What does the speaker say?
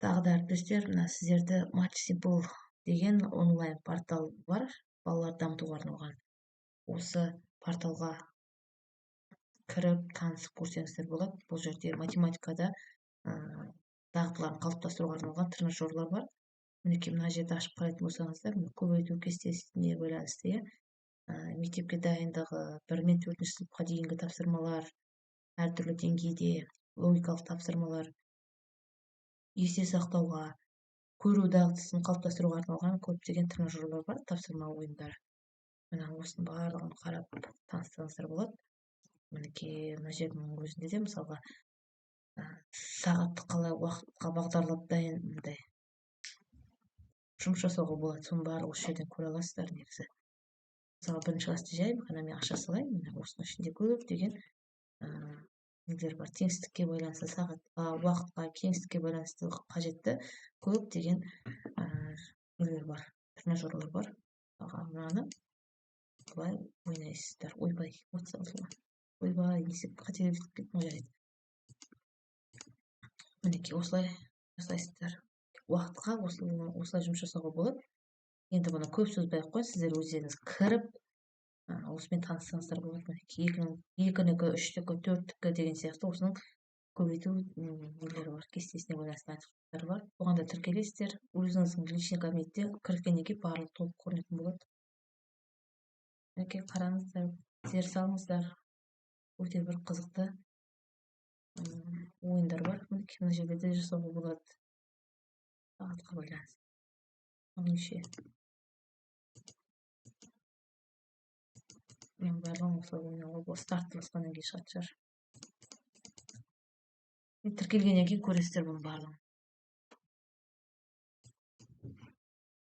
Тағы да әріптестер, мына сіздерді Match Simple деген онлайн портал бар, балаларды дамытуға арналған. Осы порталға кіріп танысып көрсеңіздер болады. Бұл жерде математикада дағдыларын қалыптастыруға арналған тренажерлар бар. Мінекей мына жерді ашып қарайтын болсаңыздар, көбейту кестесіне байланысты, мектепке дайындығы 1 мен 4 сыныпқа дейінгі тапсырмалар, әртүрлі деңгейде логикалық тапсырмалар, есте сақтауға, көру дағдысын қалыптастыруға арналған көптеген тренажерлар бар, тапсырма ойындары. Мына осының барлығын қарап таныстырыңыздар болады. Мінекей мына жердің өзінде де мысалға сағатты қалай уақытқа бағдарлап мындай жұмыс жасауға болады. Соның барлығы осы жерден көре аласыздар негізі. Мысалы, бірінші классты жай ғана мен аша салайын. Міне осының ішінде көптеген нелер бар. Теңсіздікке байланысты, сағатқа, уақытқа, кеңістікке байланысты қажетті көптеген нелер бар, тренажерлар бар. Мынаны былай ойнайсыздар. Ойбай, ойбай, десек қателесіп кеттім ғой, жарайды. Мінекей осылай жасайсыздар. Уақытқа осылай жұмыс жасауға болады. Енді бұны көп сөзбей-ақ қойын, сіздер өздеріңіз кіріп осымен таныссаңыздар болады. 2-нікі, 3-нікі, 4-нікі деген сияқты осының көбейту нелері бар, кестесіне байланысты айтқыштары бар. Оған да тіркелесіздер. Өзіңіздің личный кабинетте кіргеннен кейін барлығы толық көрінетін болады. Мінекей қараңыздар, зер салыңыздар. Өте бір қызықты ойындар бар. Мінекей мына жерде де жасауға болады. Сағатқа байланысты. Неше мен барлығын осылай ойнауға болады. Старт басқаннан кейін шығатын шығар. Тіркелгеннен кейін көресіздер бұның барлығын.